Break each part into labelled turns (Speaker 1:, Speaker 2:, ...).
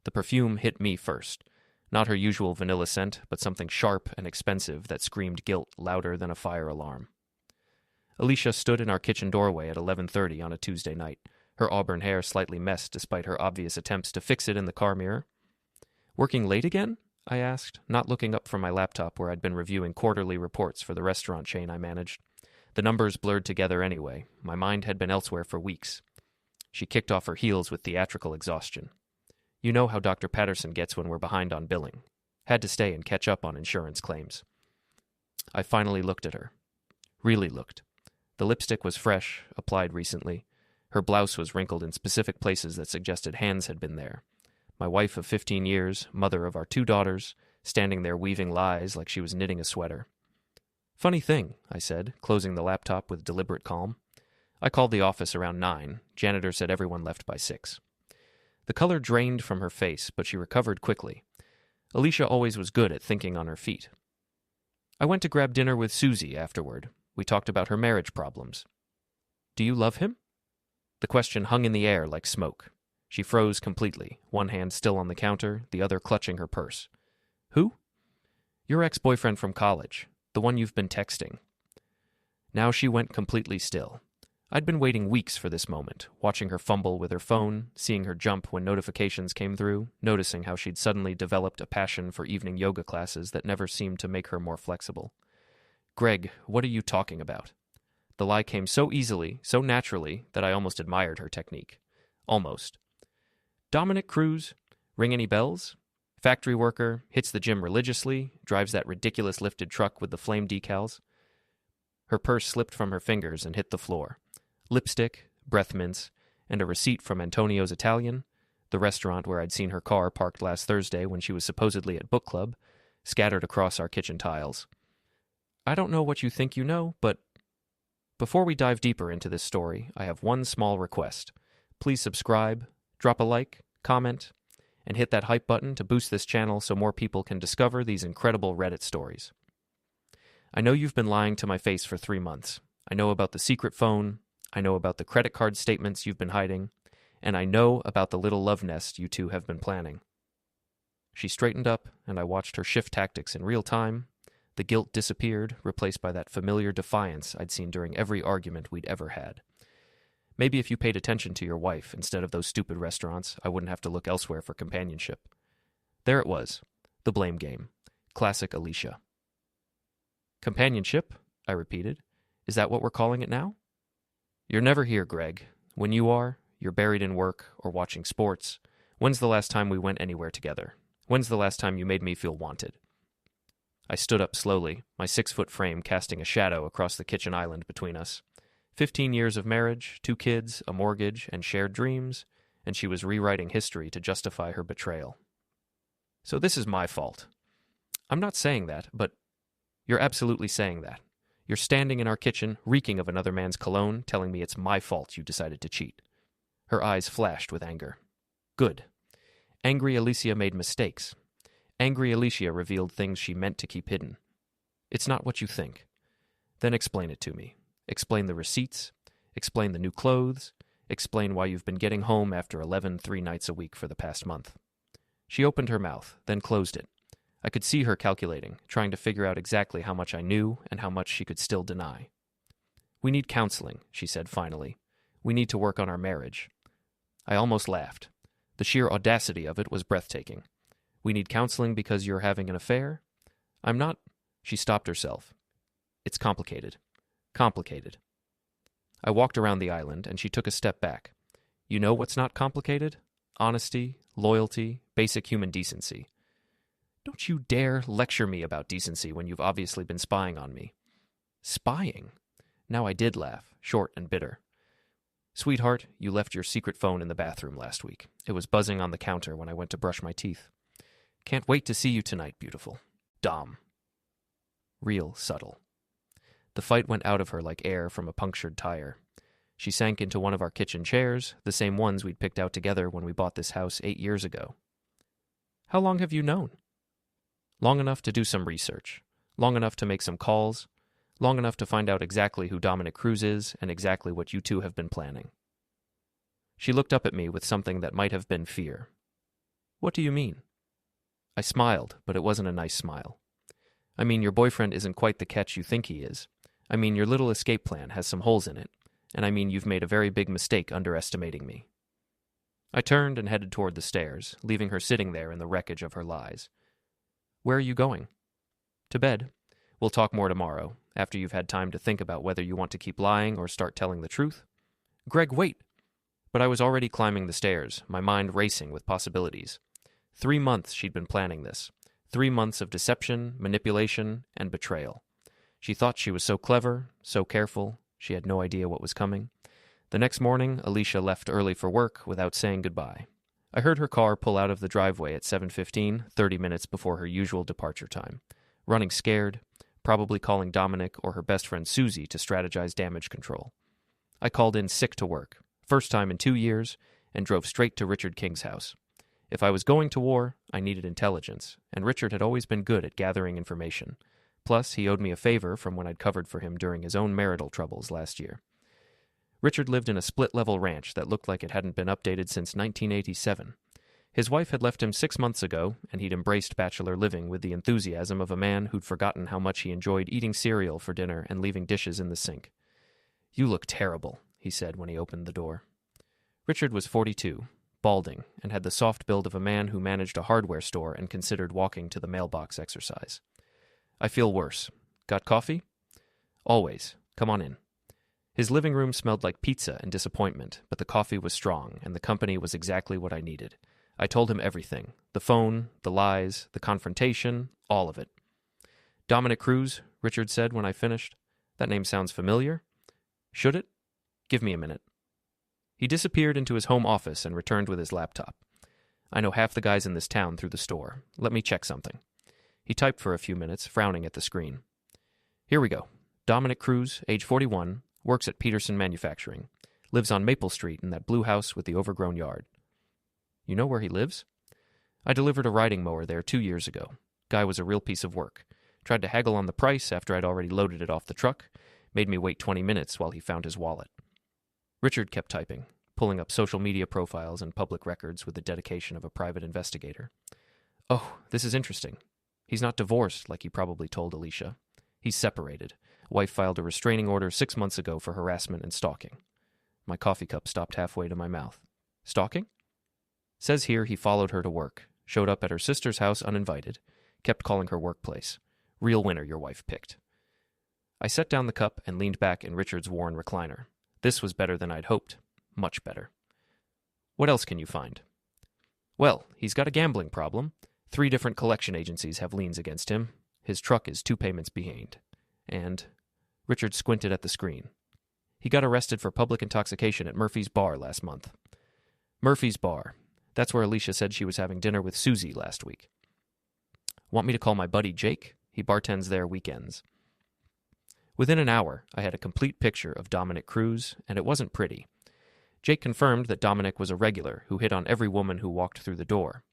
Speaker 1: The perfume hit me first. Not her usual vanilla scent, but something sharp and expensive that screamed guilt louder than a fire alarm. Alicia stood in our kitchen doorway at 11:30 on a Tuesday night, her auburn hair slightly messed despite her obvious attempts to fix it in the car mirror. "Working late again?" I asked, not looking up from my laptop where I'd been reviewing quarterly reports for the restaurant chain I managed. The numbers blurred together anyway. My mind had been elsewhere for weeks. She kicked off her heels with theatrical exhaustion. "You know how Dr. Patterson gets when we're behind on billing. Had to stay and catch up on insurance claims." I finally looked at her. Really looked. The lipstick was fresh, applied recently. Her blouse was wrinkled in specific places that suggested hands had been there. My wife of 15 years, mother of our 2 daughters, standing there weaving lies like she was knitting a sweater. "Funny thing," I said, closing the laptop with deliberate calm. I called the office around 9. Janitor said everyone left by 6. The color drained from her face, but she recovered quickly. Alicia always was good at thinking on her feet. "I went to grab dinner with Susie afterward. We talked about her marriage problems." "Do you love him?" The question hung in the air like smoke. She froze completely, one hand still on the counter, the other clutching her purse. "Who?" "Your ex-boyfriend from college, the one you've been texting." Now she went completely still. I'd been waiting weeks for this moment, watching her fumble with her phone, seeing her jump when notifications came through, noticing how she'd suddenly developed a passion for evening yoga classes that never seemed to make her more flexible. "Greg, what are you talking about?" The lie came so easily, so naturally, that I almost admired her technique. Almost. "Dominic Cruz, ring any bells? Factory worker, hits the gym religiously, drives that ridiculous lifted truck with the flame decals." Her purse slipped from her fingers and hit the floor. Lipstick, breath mints, and a receipt from Antonio's Italian, the restaurant where I'd seen her car parked last Thursday when she was supposedly at book club, scattered across our kitchen tiles. "I don't know what you think you know, but..." Before we dive deeper into this story, I have one small request. Please subscribe, drop a like, comment, and hit that hype button to boost this channel so more people can discover these incredible Reddit stories. I know you've been lying to my face for 3 months. I know about the secret phone, I know about the credit card statements you've been hiding, and I know about the little love nest you two have been planning. She straightened up, and I watched her shift tactics in real time. The guilt disappeared, replaced by that familiar defiance I'd seen during every argument we'd ever had. Maybe if you paid attention to your wife instead of those stupid restaurants, I wouldn't have to look elsewhere for companionship. There it was, the blame game. Classic Alicia. "Companionship?" I repeated. "Is that what we're calling it now?" "You're never here, Greg. When you are, you're buried in work or watching sports. When's the last time we went anywhere together? When's the last time you made me feel wanted?" I stood up slowly, my 6-foot frame casting a shadow across the kitchen island between us. 15 years of marriage, 2 kids, a mortgage, and shared dreams, and she was rewriting history to justify her betrayal. "So this is my fault." "I'm not saying that, but..." "You're absolutely saying that. You're standing in our kitchen, reeking of another man's cologne, telling me it's my fault you decided to cheat." Her eyes flashed with anger. "Good. Angry Alicia made mistakes. Angry Alicia revealed things she meant to keep hidden. It's not what you think. Then explain it to me. Explain the receipts. Explain the new clothes. Explain why you've been getting home after 11 3 nights a week for the past month." She opened her mouth, then closed it. I could see her calculating, trying to figure out exactly how much I knew and how much she could still deny. "We need counseling," she said finally. "We need to work on our marriage." I almost laughed. The sheer audacity of it was breathtaking. "We need counseling because you're having an affair?" "I'm not..." She stopped herself. "It's complicated. Complicated." I walked around the island, and she took a step back. "You know what's not complicated? Honesty, loyalty, basic human decency." "Don't you dare lecture me about decency when you've obviously been spying on me." "Spying?" Now I did laugh, short and bitter. "Sweetheart, you left your secret phone in the bathroom last week. It was buzzing on the counter when I went to brush my teeth. Can't wait to see you tonight, beautiful. Dom." Real subtle. The fight went out of her like air from a punctured tire. She sank into one of our kitchen chairs, the same ones we'd picked out together when we bought this house 8 years ago. "How long have you known?" "Long enough to do some research. Long enough to make some calls. Long enough to find out exactly who Dominic Cruz is and exactly what you two have been planning." She looked up at me with something that might have been fear. What do you mean? I smiled, but it wasn't a nice smile. I mean, your boyfriend isn't quite the catch you think he is. I mean, your little escape plan has some holes in it. And I mean, you've made a very big mistake underestimating me. I turned and headed toward the stairs, leaving her sitting there in the wreckage of her lies. Where are you going? To bed. We'll talk more tomorrow, after you've had time to think about whether you want to keep lying or start telling the truth. Greg, wait! But I was already climbing the stairs, my mind racing with possibilities. 3 months she'd been planning this. 3 months of deception, manipulation, and betrayal. She thought she was so clever, so careful, she had no idea what was coming. The next morning, Alicia left early for work without saying goodbye. I heard her car pull out of the driveway at 7:15, 30 minutes before her usual departure time. Running scared, probably calling Dominic or her best friend Susie to strategize damage control. I called in sick to work, first time in 2 years, and drove straight to Richard King's house. If I was going to war, I needed intelligence, and Richard had always been good at gathering information. Plus, he owed me a favor from when I'd covered for him during his own marital troubles last year. Richard lived in a split-level ranch that looked like it hadn't been updated since 1987. His wife had left him 6 months ago, and he'd embraced bachelor living with the enthusiasm of a man who'd forgotten how much he enjoyed eating cereal for dinner and leaving dishes in the sink. "You look terrible," he said when he opened the door. Richard was 42, balding, and had the soft build of a man who managed a hardware store and considered walking to the mailbox exercise. "I feel worse. Got coffee?" "Always. Come on in." His living room smelled like pizza and disappointment, but the coffee was strong, and the company was exactly what I needed. I told him everything. The phone, the lies, the confrontation, all of it. "Dominic Cruz," Richard said when I finished. "That name sounds familiar. Should it? Give me a minute." He disappeared into his home office and returned with his laptop. "I know half the guys in this town through the store. Let me check something." He typed for a few minutes, frowning at the screen. "Here we go. Dominic Cruz, age 41, works at Peterson Manufacturing. Lives on Maple Street in that blue house with the overgrown yard." "You know where he lives?" "I delivered a riding mower there 2 years ago. Guy was a real piece of work. Tried to haggle on the price after I'd already loaded it off the truck. Made me wait 20 minutes while he found his wallet." Richard kept typing, pulling up social media profiles and public records with the dedication of a private investigator. "Oh, this is interesting. He's not divorced, like he probably told Alicia. He's separated. Wife filed a restraining order 6 months ago for harassment and stalking." My coffee cup stopped halfway to my mouth. "Stalking?" "Says here he followed her to work, showed up at her sister's house uninvited, kept calling her workplace. Real winner your wife picked." I set down the cup and leaned back in Richard's worn recliner. This was better than I'd hoped. Much better. "What else can you find?" "Well, he's got a gambling problem. 3 different collection agencies have liens against him. His truck is 2 payments behind. And..." Richard squinted at the screen. "He got arrested for public intoxication at Murphy's Bar last month." Murphy's Bar. That's where Alicia said she was having dinner with Susie last week. "Want me to call my buddy Jake? He bartends there weekends." Within an hour, I had a complete picture of Dominic Cruz, and it wasn't pretty. Jake confirmed that Dominic was a regular who hit on every woman who walked through the door.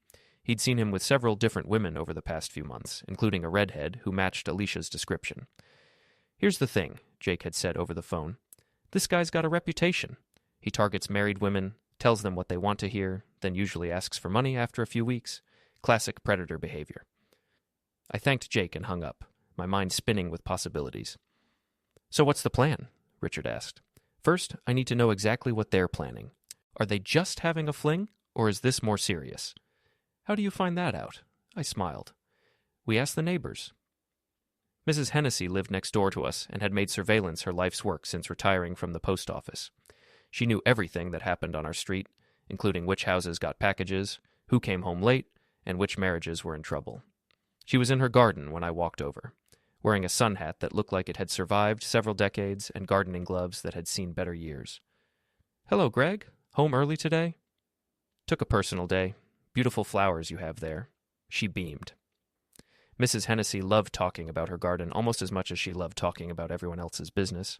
Speaker 1: He'd seen him with several different women over the past few months, including a redhead who matched Alicia's description. "Here's the thing," Jake had said over the phone. "This guy's got a reputation. He targets married women, tells them what they want to hear, then usually asks for money after a few weeks. Classic predator behavior." I thanked Jake and hung up, my mind spinning with possibilities. "So what's the plan?" Richard asked. "First, I need to know exactly what they're planning. Are they just having a fling, or is this more serious?" "How do you find that out?" I smiled. "We asked the neighbors." Mrs. Hennessy lived next door to us and had made surveillance her life's work since retiring from the post office. She knew everything that happened on our street, including which houses got packages, who came home late, and which marriages were in trouble. She was in her garden when I walked over, wearing a sun hat that looked like it had survived several decades and gardening gloves that had seen better years. "Hello, Greg. Home early today?" "Took a personal day. Beautiful flowers you have there." She beamed. Mrs. Hennessy loved talking about her garden almost as much as she loved talking about everyone else's business.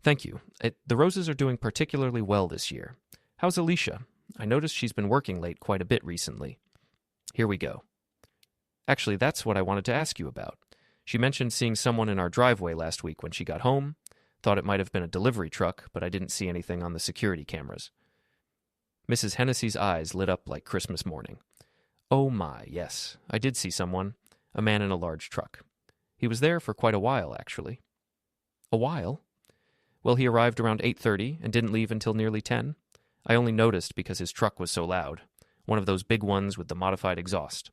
Speaker 1: "Thank you. The roses are doing particularly well this year. How's Alicia? I noticed she's been working late quite a bit recently." "Here we go. Actually, that's what I wanted to ask you about. She mentioned seeing someone in our driveway last week when she got home. Thought it might have been a delivery truck, but I didn't see anything on the security cameras." Mrs. Hennessy's eyes lit up like Christmas morning. Oh my, yes, I did see someone, a man in a large truck. He was there for quite a while, actually. A while? Well, he arrived around 8:30 and didn't leave until nearly 10. I only noticed because his truck was so loud, one of those big ones with the modified exhaust.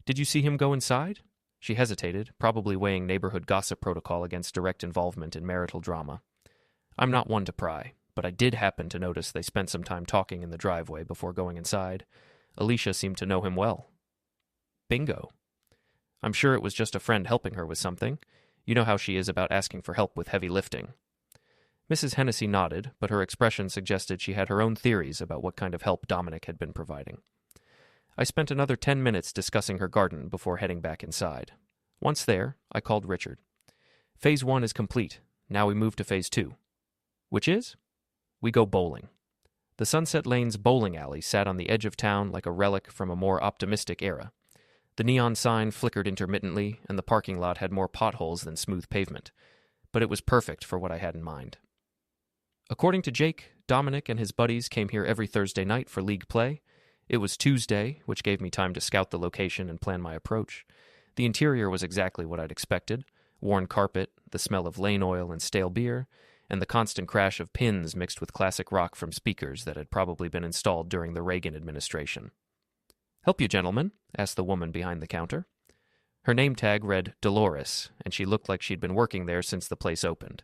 Speaker 1: Did you see him go inside? She hesitated, probably weighing neighborhood gossip protocol against direct involvement in marital drama. I'm not one to pry, but I did happen to notice they spent some time talking in the driveway before going inside. Alicia seemed to know him well. Bingo. I'm sure it was just a friend helping her with something. You know how she is about asking for help with heavy lifting. Mrs. Hennessy nodded, but her expression suggested she had her own theories about what kind of help Dominic had been providing. I spent another 10 minutes discussing her garden before heading back inside. Once there, I called Richard. Phase 1 is complete. Now we move to Phase 2. Which is? We go bowling. The Sunset Lanes bowling alley sat on the edge of town like a relic from a more optimistic era. The neon sign flickered intermittently, and the parking lot had more potholes than smooth pavement. But it was perfect for what I had in mind. According to Jake, Dominic and his buddies came here every Thursday night for league play. It was Tuesday, which gave me time to scout the location and plan my approach. The interior was exactly what I'd expected. Worn carpet, the smell of lane oil and stale beer, and the constant crash of pins mixed with classic rock from speakers that had probably been installed during the Reagan administration. "Help you, gentlemen?" asked the woman behind the counter. Her name tag read Dolores, and she looked like she'd been working there since the place opened.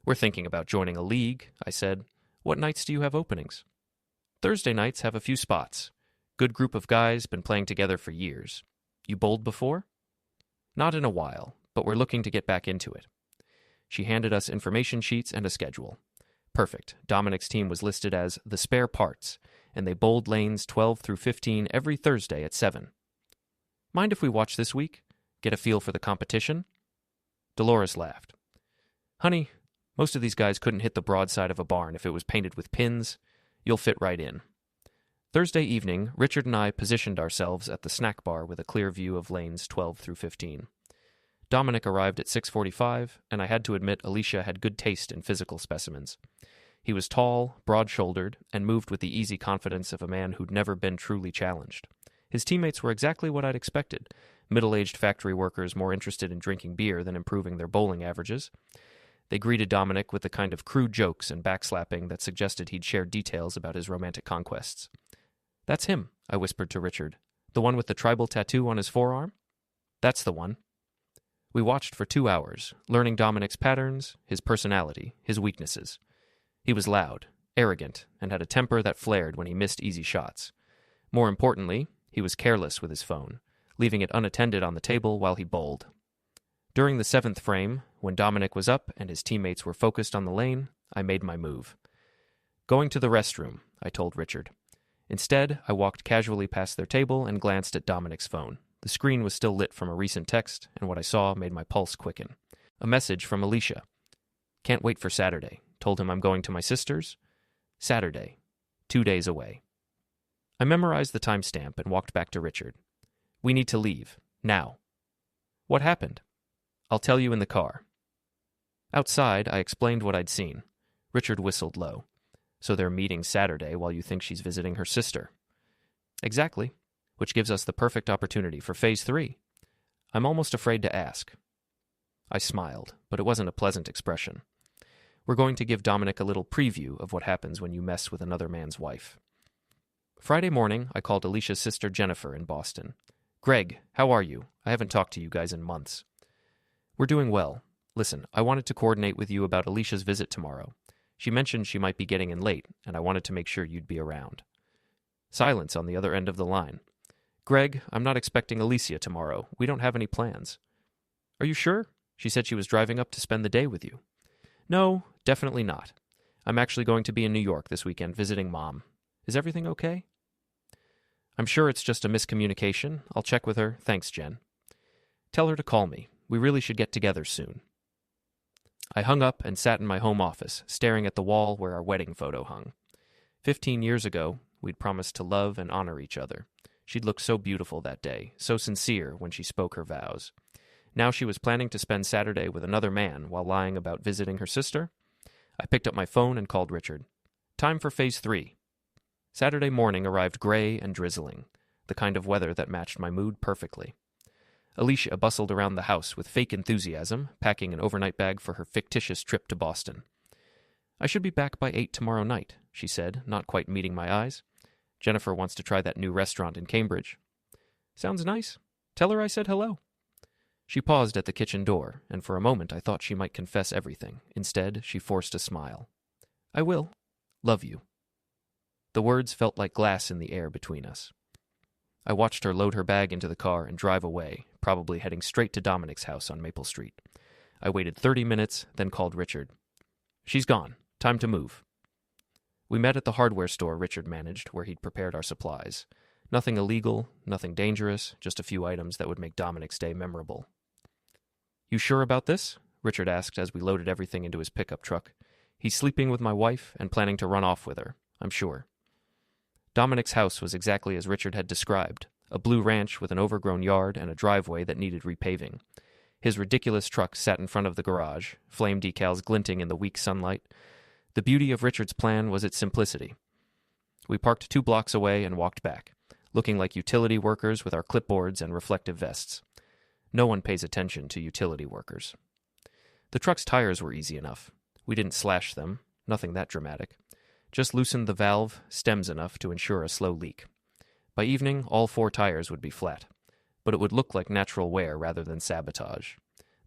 Speaker 1: "We're thinking about joining a league," I said. "What nights do you have openings?" "Thursday nights have a few spots. Good group of guys, been playing together for years. You bowled before?" "Not in a while, but we're looking to get back into it." She handed us information sheets and a schedule. Perfect. Dominic's team was listed as the Spare Parts, and they bowled lanes 12 through 15 every Thursday at 7. "Mind if we watch this week? Get a feel for the competition?" Dolores laughed. "Honey, most of these guys couldn't hit the broadside of a barn if it was painted with pins. You'll fit right in." Thursday evening, Richard and I positioned ourselves at the snack bar with a clear view of lanes 12 through 15. Dominic arrived at 6:45, and I had to admit Alicia had good taste in physical specimens. He was tall, broad-shouldered, and moved with the easy confidence of a man who'd never been truly challenged. His teammates were exactly what I'd expected, middle-aged factory workers more interested in drinking beer than improving their bowling averages. They greeted Dominic with the kind of crude jokes and backslapping that suggested he'd shared details about his romantic conquests. "That's him," I whispered to Richard. "The one with the tribal tattoo on his forearm?" "That's the one." We watched for 2 hours, learning Dominic's patterns, his personality, his weaknesses. He was loud, arrogant, and had a temper that flared when he missed easy shots. More importantly, he was careless with his phone, leaving it unattended on the table while he bowled. During the 7th frame, when Dominic was up and his teammates were focused on the lane, I made my move. "Going to the restroom," I told Richard. Instead, I walked casually past their table and glanced at Dominic's phone. The screen was still lit from a recent text, and what I saw made my pulse quicken. A message from Alicia. "Can't wait for Saturday. Told him I'm going to my sister's. Saturday. 2 days away." I memorized the timestamp and walked back to Richard. "We need to leave. Now." "What happened?" "I'll tell you in the car." Outside, I explained what I'd seen. Richard whistled low. "So they're meeting Saturday while you think she's visiting her sister." "Exactly. Which gives us the perfect opportunity for Phase 3. I'm almost afraid to ask." I smiled, but it wasn't a pleasant expression. "We're going to give Dominic a little preview of what happens when you mess with another man's wife." Friday morning, I called Alicia's sister Jennifer in Boston. "Greg, how are you? I haven't talked to you guys in months." "We're doing well. Listen, I wanted to coordinate with you about Alicia's visit tomorrow. She mentioned she might be getting in late, and I wanted to make sure you'd be around." Silence on the other end of the line. "Greg, I'm not expecting Alicia tomorrow. We don't have any plans." "Are you sure? She said she was driving up to spend the day with you." "No, definitely not. I'm actually going to be in New York this weekend visiting Mom. Is everything okay?" "I'm sure it's just a miscommunication. I'll check with her. Thanks, Jen." "Tell her to call me. We really should get together soon." I hung up and sat in my home office, staring at the wall where our wedding photo hung. 15 years ago, we'd promised to love and honor each other. She'd looked so beautiful that day, so sincere when she spoke her vows. Now she was planning to spend Saturday with another man while lying about visiting her sister. I picked up my phone and called Richard. "Time for Phase 3. Saturday morning arrived gray and drizzling. the kind of weather that matched my mood perfectly. Alicia bustled around the house with fake enthusiasm, packing an overnight bag for her fictitious trip to Boston. "I should be back by 8 tomorrow night," she said, not quite meeting my eyes. "Jennifer wants to try that new restaurant in Cambridge." "Sounds nice. Tell her I said hello." She paused at the kitchen door, and for a moment I thought she might confess everything. Instead, she forced a smile. "I will. Love you." The words felt like glass in the air between us. I watched her load her bag into the car and drive away, probably heading straight to Dominic's house on Maple Street. I waited 30 minutes, then called Richard. "She's gone. Time to move." We met at the hardware store Richard managed, where he'd prepared our supplies. Nothing illegal, nothing dangerous, just a few items that would make Dominic's day memorable. "You sure about this?" Richard asked as we loaded everything into his pickup truck. "He's sleeping with my wife and planning to run off with her, I'm sure." Dominic's house was exactly as Richard had described, a blue ranch with an overgrown yard and a driveway that needed repaving. His ridiculous truck sat in front of the garage, flame decals glinting in the weak sunlight. The beauty of Richard's plan was its simplicity. We parked 2 blocks away and walked back, looking like utility workers with our clipboards and reflective vests. No one pays attention to utility workers. The truck's tires were easy enough. We didn't slash them, nothing that dramatic. Just loosened the valve, stems enough to ensure a slow leak. By evening, all 4 tires would be flat, but it would look like natural wear rather than sabotage.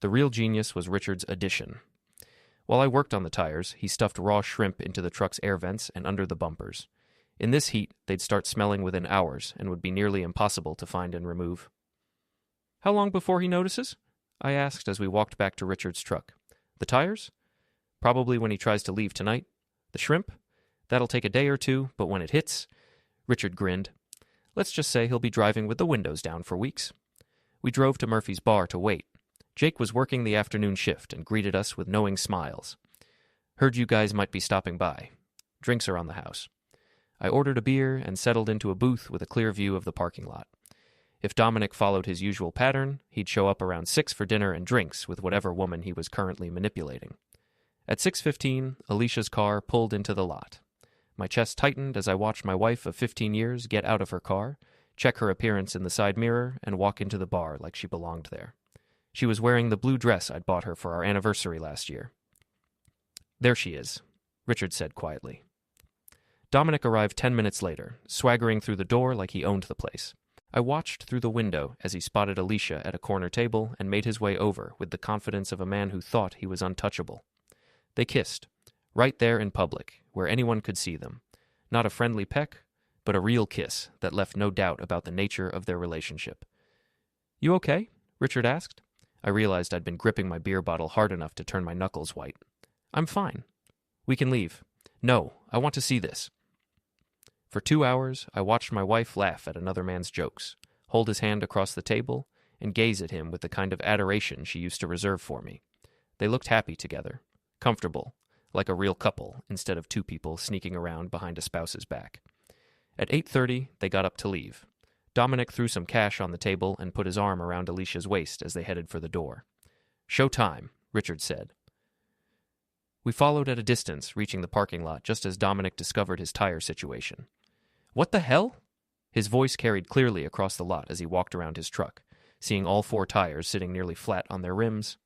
Speaker 1: The real genius was Richard's addition. While I worked on the tires, he stuffed raw shrimp into the truck's air vents and under the bumpers. In this heat, they'd start smelling within hours and would be nearly impossible to find and remove. "How long before he notices?" I asked as we walked back to Richard's truck. "The tires?" "Probably when he tries to leave tonight." "The shrimp?" "That'll take a day or 2, but when it hits..." Richard grinned. "Let's just say he'll be driving with the windows down for weeks." We drove to Murphy's bar to wait. Jake was working the afternoon shift and greeted us with knowing smiles. "Heard you guys might be stopping by. Drinks are on the house." I ordered a beer and settled into a booth with a clear view of the parking lot. If Dominic followed his usual pattern, he'd show up around 6 for dinner and drinks with whatever woman he was currently manipulating. At 6:15, Alicia's car pulled into the lot. My chest tightened as I watched my wife of 15 years get out of her car, check her appearance in the side mirror, and walk into the bar like she belonged there. She was wearing the blue dress I'd bought her for our anniversary last year. "There she is," Richard said quietly. Dominic arrived 10 minutes later, swaggering through the door like he owned the place. I watched through the window as he spotted Alicia at a corner table and made his way over with the confidence of a man who thought he was untouchable. They kissed, right there in public, where anyone could see them. Not a friendly peck, but a real kiss that left no doubt about the nature of their relationship. "You okay?" Richard asked. I realized I'd been gripping my beer bottle hard enough to turn my knuckles white. "I'm fine. We can leave." "No, I want to see this." For 2 hours, I watched my wife laugh at another man's jokes, hold his hand across the table, and gaze at him with the kind of adoration she used to reserve for me. They looked happy together, comfortable, like a real couple, instead of 2 people sneaking around behind a spouse's back. At 8:30, they got up to leave. Dominic threw some cash on the table and put his arm around Alicia's waist as they headed for the door. "Show time," Richard said. We followed at a distance, reaching the parking lot just as Dominic discovered his tire situation. "What the hell?" His voice carried clearly across the lot as he walked around his truck, seeing all 4 tires sitting nearly flat on their rims.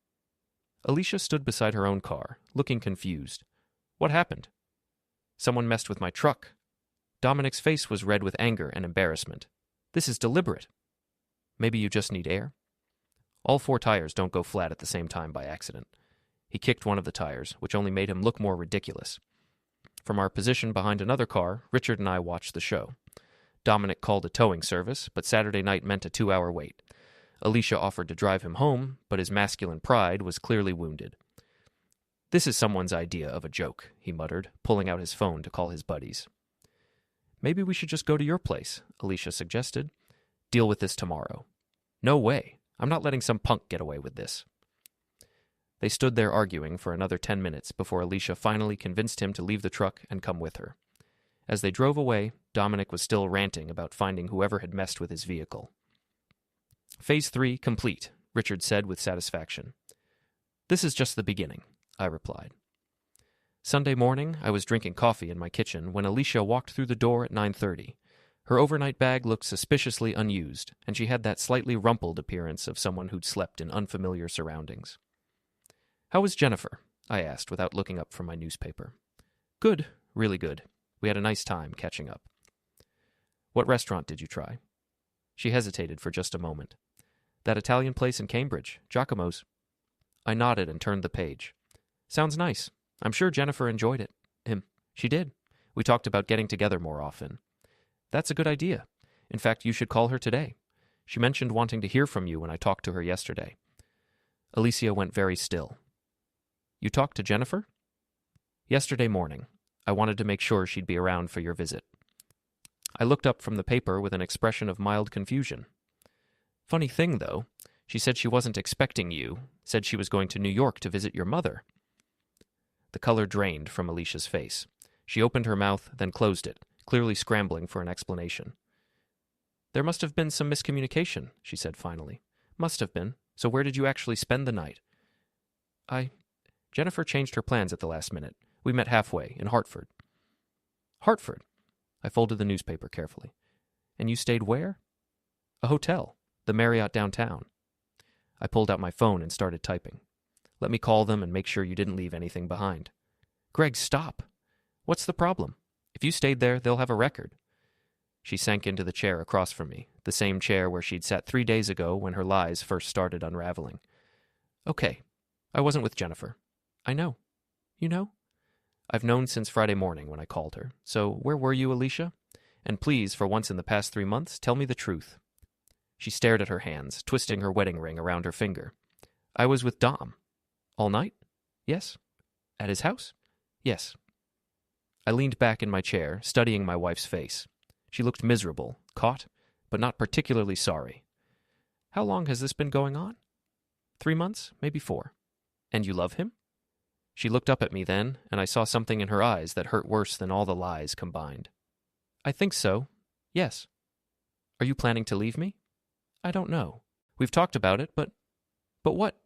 Speaker 1: Alicia stood beside her own car, looking confused. "What happened?" "Someone messed with my truck." Dominic's face was red with anger and embarrassment. "This is deliberate." "Maybe you just need air?" All 4 tires don't go flat at the same time by accident. He kicked one of the tires, which only made him look more ridiculous. From our position behind another car, Richard and I watched the show. Dominic called a towing service, but Saturday night meant a 2-hour wait. Alicia offered to drive him home, but his masculine pride was clearly wounded. "This is someone's idea of a joke," he muttered, pulling out his phone to call his buddies. "Maybe we should just go to your place," Alicia suggested. "Deal with this tomorrow." "No way. I'm not letting some punk get away with this." They stood there arguing for another 10 minutes before Alicia finally convinced him to leave the truck and come with her. As they drove away, Dominic was still ranting about finding whoever had messed with his vehicle. "Phase 3 complete," Richard said with satisfaction. "This is just the beginning," I replied. Sunday morning, I was drinking coffee in my kitchen when Alicia walked through the door at 9:30. Her overnight bag looked suspiciously unused, and she had that slightly rumpled appearance of someone who'd slept in unfamiliar surroundings. "How was Jennifer?" I asked without looking up from my newspaper. "Good, really good. We had a nice time catching up." "What restaurant did you try?" She hesitated for just a moment. "That Italian place in Cambridge, Giacomo's." I nodded and turned the page. "Sounds nice. I'm sure Jennifer enjoyed it." She did. We talked about getting together more often." "That's a good idea. In fact, you should call her today. She mentioned wanting to hear from you when I talked to her yesterday." Alicia went very still. "You talked to Jennifer?" "Yesterday morning. I wanted to make sure she'd be around for your visit." I looked up from the paper with an expression of mild confusion. "Funny thing, though. She said she wasn't expecting you, said she was going to New York to visit your mother." The color drained from Alicia's face. She opened her mouth, then closed it, clearly scrambling for an explanation. "There must have been some miscommunication," she said finally. "Must have been. So where did you actually spend the night?" Jennifer changed her plans at the last minute. We met halfway, in Hartford." "Hartford?" I folded the newspaper carefully. "And you stayed where?" "A hotel. The Marriott downtown." I pulled out my phone and started typing. "Let me call them and make sure you didn't leave anything behind." "Greg, stop! What's the problem? If you stayed there, they'll have a record." She sank into the chair across from me, the same chair where she'd sat 3 days ago when her lies first started unraveling. "Okay, I wasn't with Jennifer." "I know." "You know?" "I've known since Friday morning when I called her. So where were you, Alicia? And please, for once in the past 3 months, tell me the truth." She stared at her hands, twisting her wedding ring around her finger. "I was with Dom." "All night?" "Yes." "At his house?" "Yes." I leaned back in my chair, studying my wife's face. She looked miserable, caught, but not particularly sorry. "How long has this been going on?" 3 months, maybe 4. "And you love him?" She looked up at me then, and I saw something in her eyes that hurt worse than all the lies combined. "I think so. Yes." "Are you planning to leave me?" "I don't know. We've talked about it, but what?"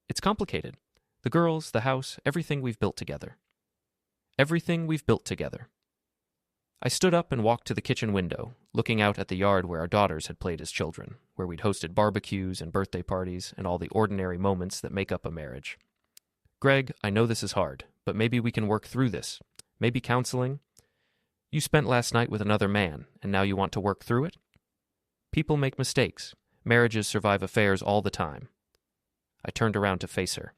Speaker 1: "It's complicated. The girls, the house, everything we've built together." "Everything we've built together." I stood up and walked to the kitchen window, looking out at the yard where our daughters had played as children, where we'd hosted barbecues and birthday parties and all the ordinary moments that make up a marriage. "Greg, I know this is hard, but maybe we can work through this. Maybe counseling. You spent last night with another man, and now you want to work through it? People make mistakes. Marriages survive affairs all the time." I turned around to face her.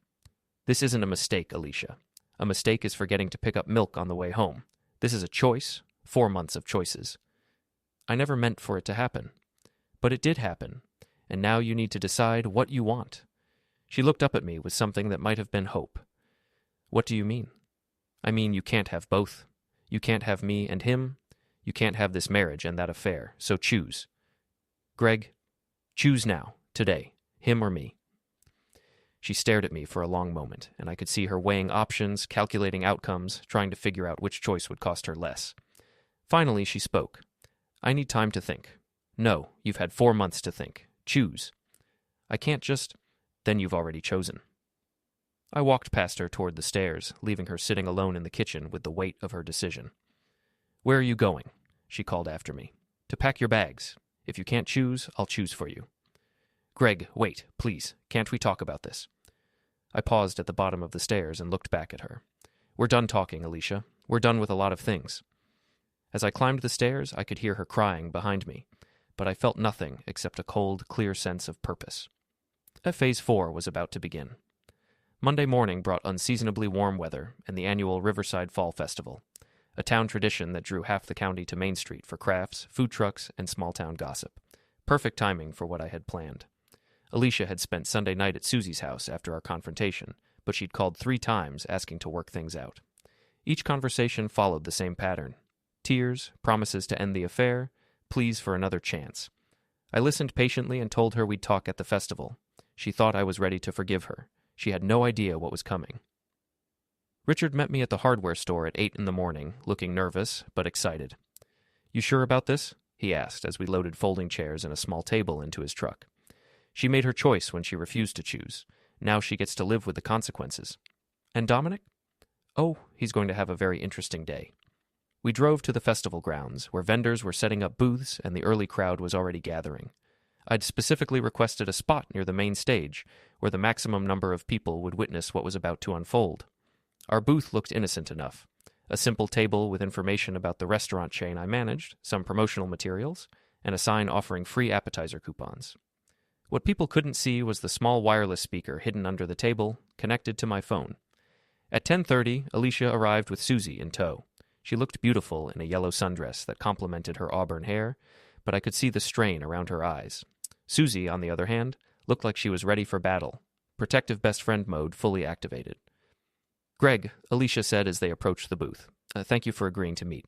Speaker 1: "This isn't a mistake, Alicia. A mistake is forgetting to pick up milk on the way home. This is a choice, 4 months of choices. I never meant for it to happen. But it did happen, and now you need to decide what you want." She looked up at me with something that might have been hope. "What do you mean?" "I mean you can't have both. You can't have me and him. You can't have this marriage and that affair, so choose. Greg, choose now, today, him or me." She stared at me for a long moment, and I could see her weighing options, calculating outcomes, trying to figure out which choice would cost her less. Finally, she spoke. "I need time to think." "No, you've had 4 months to think. Choose." "I can't just—" "Then you've already chosen." I walked past her toward the stairs, leaving her sitting alone in the kitchen with the weight of her decision. "Where are you going?" she called after me. "To pack your bags. If you can't choose, I'll choose for you." "Greg, wait, please. Can't we talk about this?" I paused at the bottom of the stairs and looked back at her. "We're done talking, Alicia. We're done with a lot of things." As I climbed the stairs, I could hear her crying behind me, but I felt nothing except a cold, clear sense of purpose. Phase 4 was about to begin. Monday morning brought unseasonably warm weather and the annual Riverside Fall Festival, a town tradition that drew half the county to Main Street for crafts, food trucks, and small-town gossip. Perfect timing for what I had planned. Alicia had spent Sunday night at Susie's house after our confrontation, but she'd called 3 times asking to work things out. Each conversation followed the same pattern. Tears, promises to end the affair, pleas for another chance. I listened patiently and told her we'd talk at the festival. She thought I was ready to forgive her. She had no idea what was coming. Richard met me at the hardware store at 8 in the morning, looking nervous, but excited. "You sure about this?" he asked as we loaded folding chairs and a small table into his truck. She made her choice when she refused to choose. Now she gets to live with the consequences. "And Dominic?" "Oh, he's going to have a very interesting day." We drove to the festival grounds, where vendors were setting up booths and the early crowd was already gathering. I'd specifically requested a spot near the main stage, where the maximum number of people would witness what was about to unfold. Our booth looked innocent enough. A simple table with information about the restaurant chain I managed, some promotional materials, and a sign offering free appetizer coupons. What people couldn't see was the small wireless speaker hidden under the table, connected to my phone. At 10:30, Alicia arrived with Susie in tow. She looked beautiful in a yellow sundress that complemented her auburn hair, but I could see the strain around her eyes. Susie, on the other hand, looked like she was ready for battle, protective best friend mode fully activated. "Greg," Alicia said as they approached the booth, "thank you for agreeing to meet.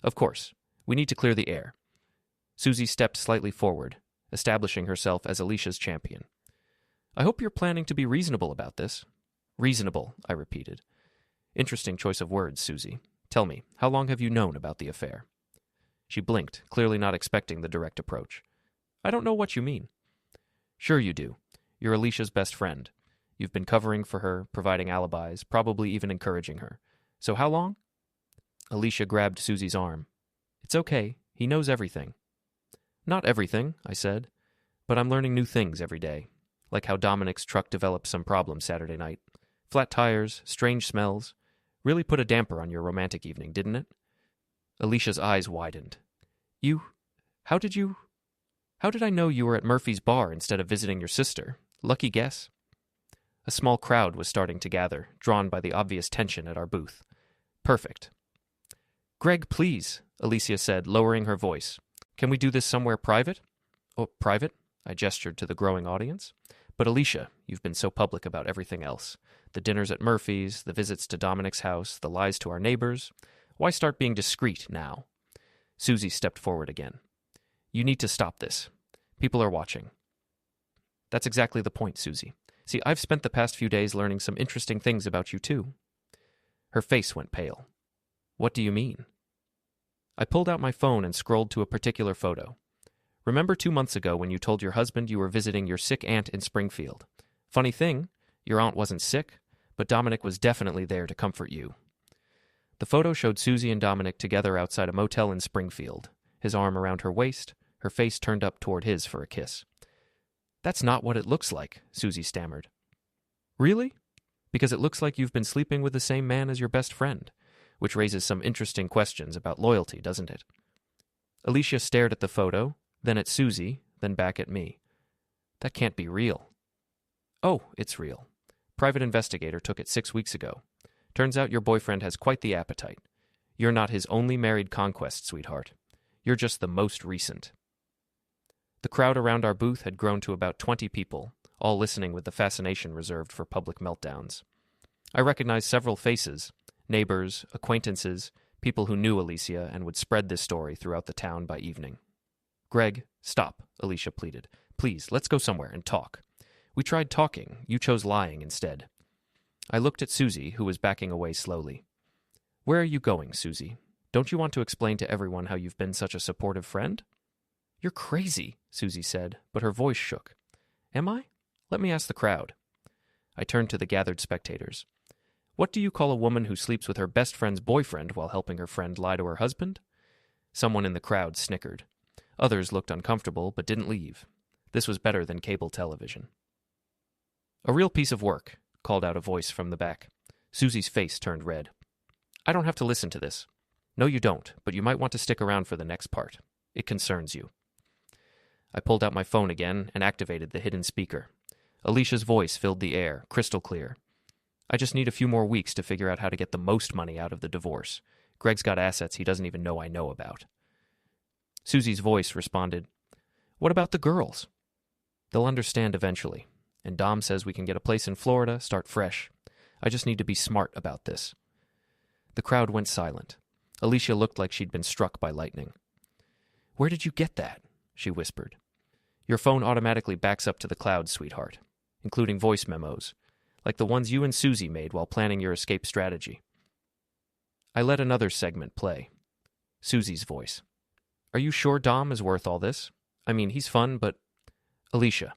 Speaker 1: Of course, we need to clear the air." Susie stepped slightly forward, establishing herself as Alicia's champion. "I hope you're planning to be reasonable about this." "Reasonable," I repeated. "Interesting choice of words, Susie. Tell me, how long have you known about the affair?" She blinked, clearly not expecting the direct approach. "I don't know what you mean." "Sure you do. You're Alicia's best friend. You've been covering for her, providing alibis, probably even encouraging her. So how long?" Alicia grabbed Susie's arm. "It's okay. He knows everything." "Not everything," I said, "but I'm learning new things every day, like how Dominic's truck developed some problems Saturday night. Flat tires, strange smells. Really put a damper on your romantic evening, didn't it?" Alicia's eyes widened. How did I know you were at Murphy's bar instead of visiting your sister? Lucky guess." A small crowd was starting to gather, drawn by the obvious tension at our booth. "Perfect." "Greg, please," Alicia said, lowering her voice. "Can we do this somewhere private?" "Oh, private?" I gestured to the growing audience. "But Alicia, you've been so public about everything else. The dinners at Murphy's, the visits to Dominic's house, the lies to our neighbors. Why start being discreet now?" Susie stepped forward again. "You need to stop this. People are watching." "That's exactly the point, Susie. See, I've spent the past few days learning some interesting things about you, too." Her face went pale. "What do you mean?" I pulled out my phone and scrolled to a particular photo. "Remember 2 months ago when you told your husband you were visiting your sick aunt in Springfield? Funny thing, your aunt wasn't sick, but Dominic was definitely there to comfort you." The photo showed Susie and Dominic together outside a motel in Springfield, his arm around her waist, her face turned up toward his for a kiss. "That's not what it looks like," Susie stammered. "Really? Because it looks like you've been sleeping with the same man as your best friend, which raises some interesting questions about loyalty, doesn't it?" Alicia stared at the photo, then at Susie, then back at me. "That can't be real." "Oh, it's real. Private investigator took it 6 weeks ago. Turns out your boyfriend has quite the appetite. You're not his only married conquest, sweetheart. You're just the most recent." The crowd around our booth had grown to about 20 people, all listening with the fascination reserved for public meltdowns. I recognized several faces, neighbors, acquaintances, people who knew Alicia and would spread this story throughout the town by evening. "Greg, stop," Alicia pleaded. "Please, let's go somewhere and talk. We tried talking. You chose lying instead." I looked at Susie, who was backing away slowly. "Where are you going, Susie? Don't you want to explain to everyone how you've been such a supportive friend?" "You're crazy," Susie said, but her voice shook. "Am I? Let me ask the crowd." I turned to the gathered spectators. "What do you call a woman who sleeps with her best friend's boyfriend while helping her friend lie to her husband?" Someone in the crowd snickered. Others looked uncomfortable but didn't leave. This was better than cable television. "A real piece of work," called out a voice from the back. Susie's face turned red. "I don't have to listen to this." "No, you don't, but you might want to stick around for the next part. It concerns you." I pulled out my phone again and activated the hidden speaker. Alicia's voice filled the air, crystal clear. "I just need a few more weeks to figure out how to get the most money out of the divorce. Greg's got assets he doesn't even know I know about." Susie's voice responded, "What about the girls?" "They'll understand eventually. And Dom says we can get a place in Florida, start fresh. I just need to be smart about this." The crowd went silent. Alicia looked like she'd been struck by lightning. "Where did you get that?" she whispered. "Your phone automatically backs up to the cloud, sweetheart, including voice memos, like the ones you and Susie made while planning your escape strategy." I let another segment play. Susie's voice. "Are you sure Dom is worth all this? I mean, he's fun, but..." "Alicia,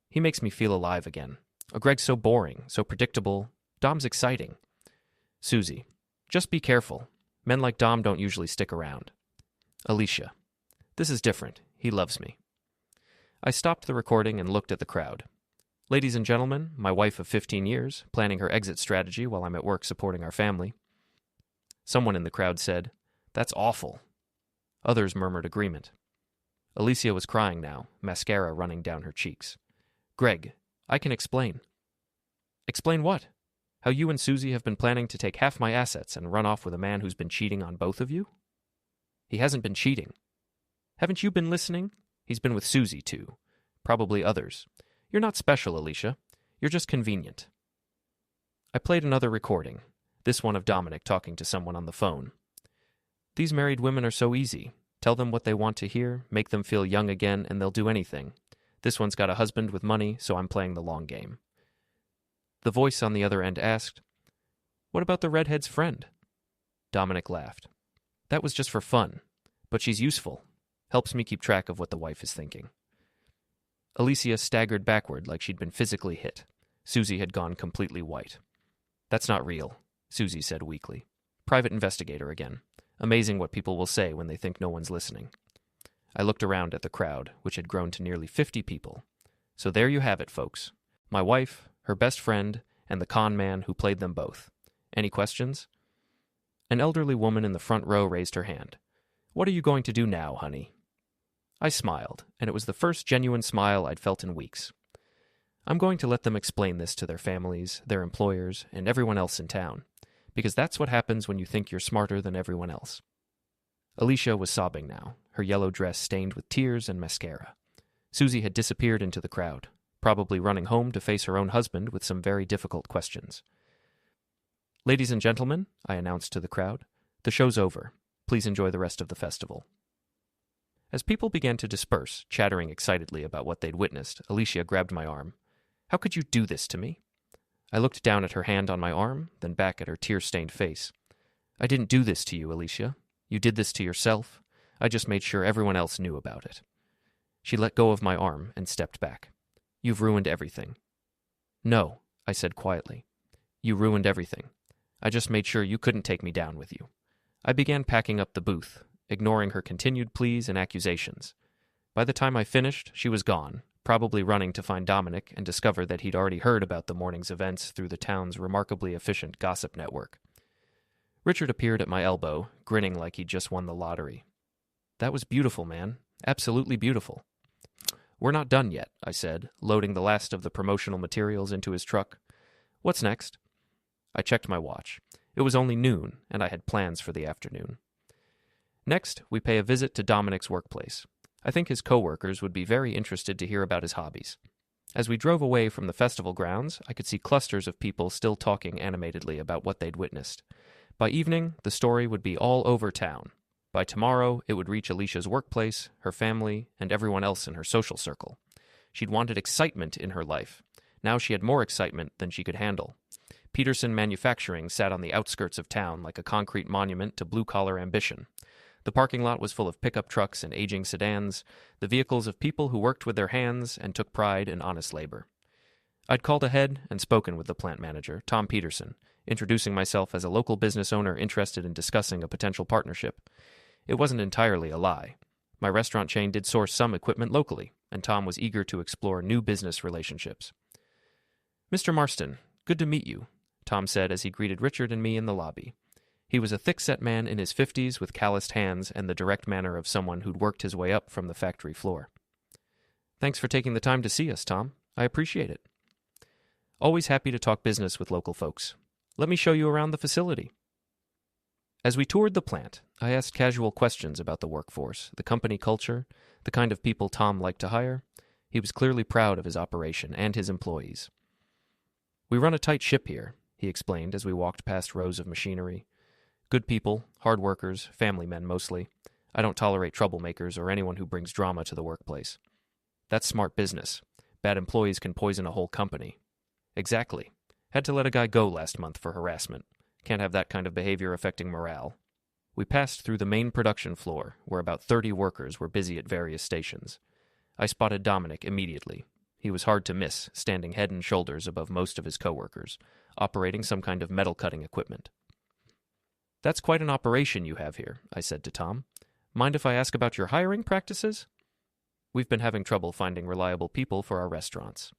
Speaker 1: he makes me feel alive again. Greg's so boring, so predictable. Dom's exciting." "Susie, just be careful. Men like Dom don't usually stick around. Alicia. This is different. He loves me. I stopped the recording and looked at the crowd. Ladies and gentlemen, my wife of 15 years, planning her exit strategy while I'm at work supporting our family. Someone in the crowd said, "That's awful." Others murmured agreement. Alicia was crying now, mascara running down her cheeks. "Greg, I can explain." "Explain what? How you and Susie have been planning to take half my assets and run off with a man who's been cheating on both of you?" "He hasn't been cheating." "Haven't you been listening? He's been with Susie, too. Probably others. You're not special, Alicia. You're just convenient." I played another recording, this one of Dominic talking to someone on the phone. "These married women are so easy. Tell them what they want to hear, make them feel young again, and they'll do anything. This one's got a husband with money, so I'm playing the long game." The voice on the other end asked, "What about the redhead's friend?" Dominic laughed. "That was just for fun, but she's useful. Helps me keep track of what the wife is thinking." Alicia staggered backward like she'd been physically hit. Susie had gone completely white. "That's not real," Susie said weakly. "Private investigator again. Amazing what people will say when they think no one's listening." I looked around at the crowd, which had grown to nearly 50 people. So there you have it, folks. My wife, her best friend, and the con man who played them both. Any questions? An elderly woman in the front row raised her hand. "What are you going to do now, honey?" I smiled, and it was the first genuine smile I'd felt in weeks. "I'm going to let them explain this to their families, their employers, and everyone else in town, because that's what happens when you think you're smarter than everyone else." Alicia was sobbing now, her yellow dress stained with tears and mascara. Susie had disappeared into the crowd, probably running home to face her own husband with some very difficult questions. "Ladies and gentlemen," I announced to the crowd, "the show's over. Please enjoy the rest of the festival." As people began to disperse, chattering excitedly about what they'd witnessed, Alicia grabbed my arm. "How could you do this to me?" I looked down at her hand on my arm, then back at her tear-stained face. "I didn't do this to you, Alicia. You did this to yourself. I just made sure everyone else knew about it." She let go of my arm and stepped back. "You've ruined everything." "No," I said quietly. "You ruined everything. I just made sure you couldn't take me down with you." I began packing up the booth, ignoring her continued pleas and accusations. By the time I finished, she was gone, probably running to find Dominic and discover that he'd already heard about the morning's events through the town's remarkably efficient gossip network. Richard appeared at my elbow, grinning like he'd just won the lottery. "That was beautiful, man. Absolutely beautiful." "We're not done yet," I said, loading the last of the promotional materials into his truck. "What's next?" I checked my watch. It was only noon, and I had plans for the afternoon. Next, we pay a visit to Dominic's workplace. I think his co-workers would be very interested to hear about his hobbies. As we drove away from the festival grounds, I could see clusters of people still talking animatedly about what they'd witnessed. By evening, the story would be all over town. By tomorrow, it would reach Alicia's workplace, her family, and everyone else in her social circle. She'd wanted excitement in her life. Now she had more excitement than she could handle. Peterson Manufacturing sat on the outskirts of town like a concrete monument to blue-collar ambition. The parking lot was full of pickup trucks and aging sedans, the vehicles of people who worked with their hands and took pride in honest labor. I'd called ahead and spoken with the plant manager, Tom Peterson, introducing myself as a local business owner interested in discussing a potential partnership. It wasn't entirely a lie. My restaurant chain did source some equipment locally, and Tom was eager to explore new business relationships. "Mr. Marston, good to meet you," Tom said as he greeted Richard and me in the lobby. He was a thick-set man in his 50s with calloused hands and the direct manner of someone who'd worked his way up from the factory floor. "Thanks for taking the time to see us, Tom. I appreciate it." "Always happy to talk business with local folks. Let me show you around the facility." As we toured the plant, I asked casual questions about the workforce, the company culture, the kind of people Tom liked to hire. He was clearly proud of his operation and his employees. "We run a tight ship here," he explained as we walked past rows of machinery. "Good people, hard workers, family men mostly. I don't tolerate troublemakers or anyone who brings drama to the workplace. That's smart business. Bad employees can poison a whole company." "Exactly. Had to let a guy go last month for harassment. Can't have that kind of behavior affecting morale." We passed through the main production floor, where about 30 workers were busy at various stations. I spotted Dominic immediately. He was hard to miss, standing head and shoulders above most of his coworkers, operating some kind of metal-cutting equipment. That's quite an operation you have here, I said to Tom. Mind if I ask about your hiring practices? We've been having trouble finding reliable people for our restaurants.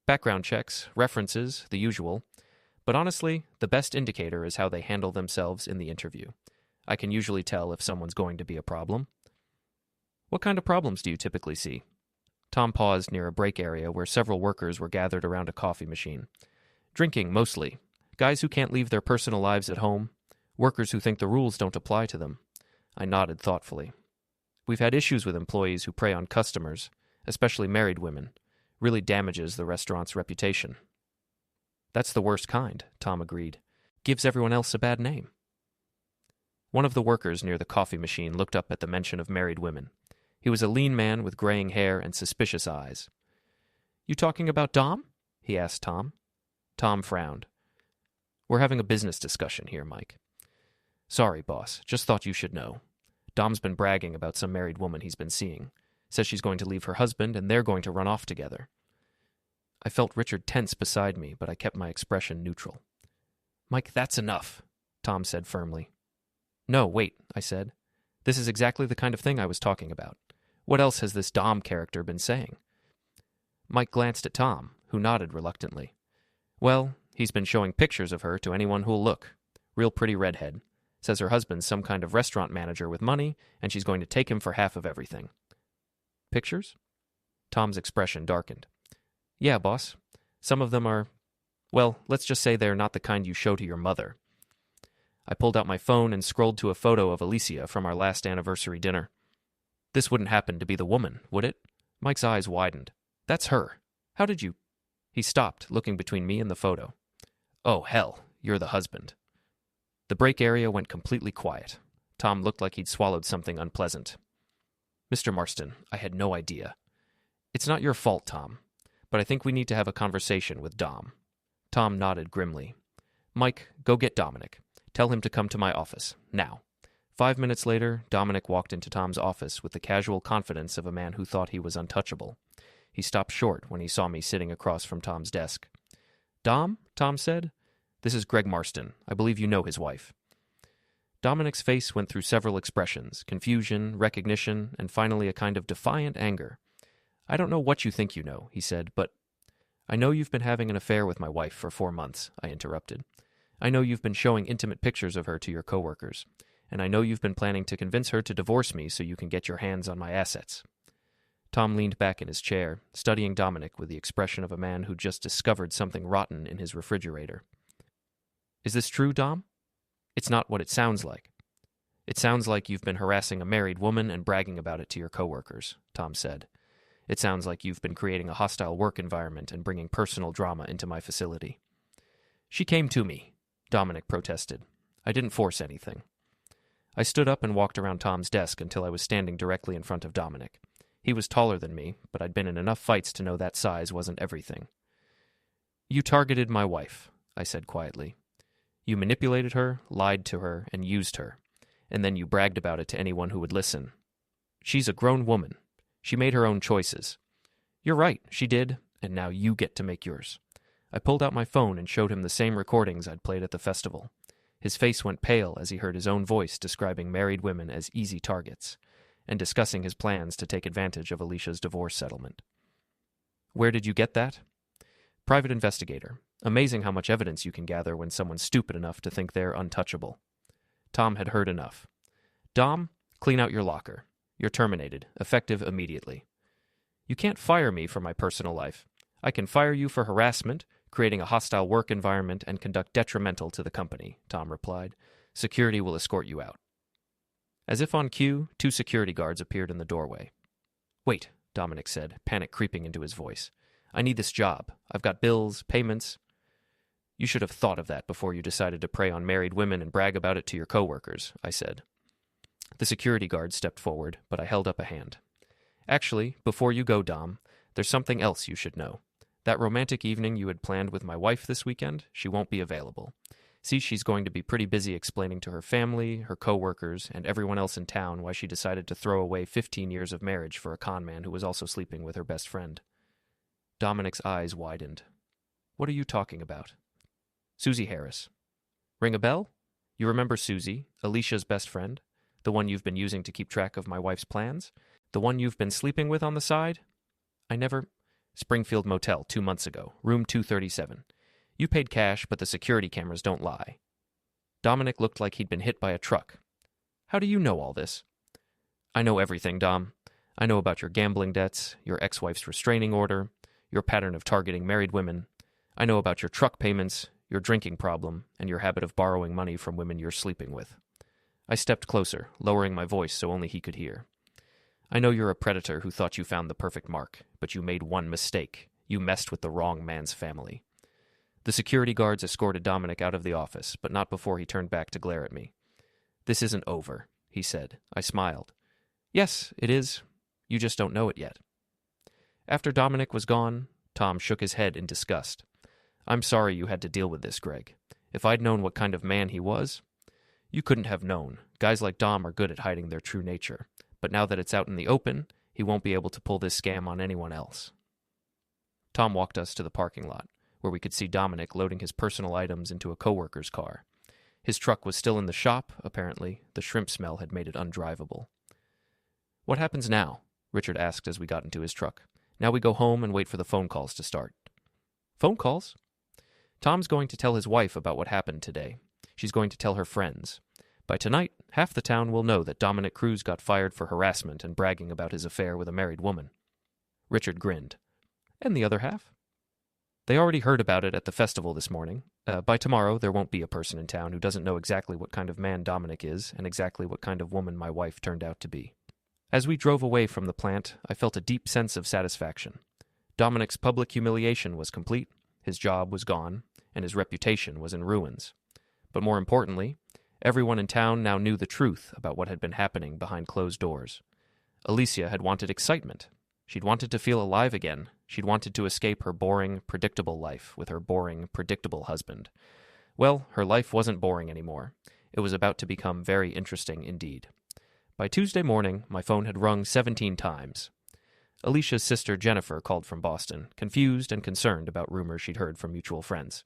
Speaker 1: Background checks, references, the usual. But honestly, the best indicator is how they handle themselves in the interview. I can usually tell if someone's going to be a problem. What kind of problems do you typically see? Tom paused near a break area where several workers were gathered around a coffee machine. Drinking, mostly. Guys who can't leave their personal lives at home. Workers who think the rules don't apply to them. I nodded thoughtfully. We've had issues with employees who prey on customers, especially married women. Really damages the restaurant's reputation. That's the worst kind, Tom agreed. Gives everyone else a bad name. One of the workers near the coffee machine looked up at the mention of married women. He was a lean man with graying hair and suspicious eyes. You talking about Dom? He asked Tom. Tom frowned. We're having a business discussion here, Mike. Sorry, boss. Just thought you should know. Dom's been bragging about some married woman he's been seeing. Says she's going to leave her husband and they're going to run off together. I felt Richard tense beside me, but I kept my expression neutral. Mike, that's enough, Tom said firmly. No, wait, I said. This is exactly the kind of thing I was talking about. What else has this Dom character been saying? Mike glanced at Tom, who nodded reluctantly. Well, he's been showing pictures of her to anyone who'll look. Real pretty redhead. Says her husband's some kind of restaurant manager with money, and she's going to take him for half of everything. Pictures? Tom's expression darkened. Yeah, boss. Some of them are, well, let's just say they're not the kind you show to your mother. I pulled out my phone and scrolled to a photo of Alicia from our last anniversary dinner. This wouldn't happen to be the woman, would it? Mike's eyes widened. That's her. How did you... He stopped, looking between me and the photo. Oh, hell, you're the husband. The break area went completely quiet. Tom looked like he'd swallowed something unpleasant. Mr. Marston, I had no idea. It's not your fault, Tom, but I think we need to have a conversation with Dom. Tom nodded grimly. Mike, go get Dominic. Tell him to come to my office, now. 5 minutes later, Dominic walked into Tom's office with the casual confidence of a man who thought he was untouchable. He stopped short when he saw me sitting across from Tom's desk. Dom, Tom said. This is Greg Marston. I believe you know his wife. Dominic's face went through several expressions, confusion, recognition, and finally a kind of defiant anger. I don't know what you think you know, he said, but... I know you've been having an affair with my wife for 4 months, I interrupted. I know you've been showing intimate pictures of her to your coworkers, and I know you've been planning to convince her to divorce me so you can get your hands on my assets. Tom leaned back in his chair, studying Dominic with the expression of a man who just discovered something rotten in his refrigerator. Is this true, Dom? It's not what it sounds like. It sounds like you've been harassing a married woman and bragging about it to your coworkers, Tom said. It sounds like you've been creating a hostile work environment and bringing personal drama into my facility. She came to me, Dominic protested. I didn't force anything. I stood up and walked around Tom's desk until I was standing directly in front of Dominic. He was taller than me, but I'd been in enough fights to know that size wasn't everything. You targeted my wife, I said quietly. You manipulated her, lied to her, and used her. And then you bragged about it to anyone who would listen. She's a grown woman. She made her own choices. You're right, she did, and now you get to make yours. I pulled out my phone and showed him the same recordings I'd played at the festival. His face went pale as he heard his own voice describing married women as easy targets, and discussing his plans to take advantage of Alicia's divorce settlement. Where did you get that? Private investigator. Amazing how much evidence you can gather when someone's stupid enough to think they're untouchable. Tom had heard enough. Dom, clean out your locker. You're terminated, effective immediately. You can't fire me for my personal life. I can fire you for harassment, creating a hostile work environment, and conduct detrimental to the company, Tom replied. Security will escort you out. As if on cue, 2 security guards appeared in the doorway. Wait, Dominic said, panic creeping into his voice. I need this job. I've got bills, payments. You should have thought of that before you decided to prey on married women and brag about it to your coworkers, I said. The security guard stepped forward, but I held up a hand. Actually, before you go, Dom, there's something else you should know. That romantic evening you had planned with my wife this weekend, she won't be available. See, she's going to be pretty busy explaining to her family, her coworkers, and everyone else in town why she decided to throw away 15 years of marriage for a con man who was also sleeping with her best friend. Dominic's eyes widened. What are you talking about? Susie Harris. Ring a bell? You remember Susie, Alicia's best friend? The one you've been using to keep track of my wife's plans? The one you've been sleeping with on the side? I never... Springfield Motel, 2 months ago, room 237. You paid cash, but the security cameras don't lie. Dominic looked like he'd been hit by a truck. How do you know all this? I know everything, Dom. I know about your gambling debts, your ex-wife's restraining order, your pattern of targeting married women. I know about your truck payments, your drinking problem, and your habit of borrowing money from women you're sleeping with. I stepped closer, lowering my voice so only he could hear. I know you're a predator who thought you found the perfect mark, but you made one mistake. You messed with the wrong man's family. The security guards escorted Dominic out of the office, but not before he turned back to glare at me. This isn't over, he said. I smiled. Yes, it is. You just don't know it yet. After Dominic was gone, Tom shook his head in disgust. I'm sorry you had to deal with this, Greg. If I'd known what kind of man he was... You couldn't have known. Guys like Dom are good at hiding their true nature. But now that it's out in the open, he won't be able to pull this scam on anyone else. Tom walked us to the parking lot, where we could see Dominic loading his personal items into a coworker's car. His truck was still in the shop, apparently. The shrimp smell had made it undrivable. What happens now? Richard asked as we got into his truck. Now we go home and wait for the phone calls to start. Phone calls? Tom's going to tell his wife about what happened today. She's going to tell her friends. By tonight, half the town will know that Dominic Cruz got fired for harassment and bragging about his affair with a married woman. Richard grinned. And the other half? They already heard about it at the festival this morning. By tomorrow, there won't be a person in town who doesn't know exactly what kind of man Dominic is and exactly what kind of woman my wife turned out to be. As we drove away from the plant, I felt a deep sense of satisfaction. Dominic's public humiliation was complete, his job was gone, and his reputation was in ruins. But more importantly, everyone in town now knew the truth about what had been happening behind closed doors. Alicia had wanted excitement. She'd wanted to feel alive again. She'd wanted to escape her boring, predictable life with her boring, predictable husband. Well, her life wasn't boring anymore. It was about to become very interesting indeed. By Tuesday morning, my phone had rung 17 times. Alicia's sister Jennifer called from Boston, confused and concerned about rumors she'd heard from mutual friends.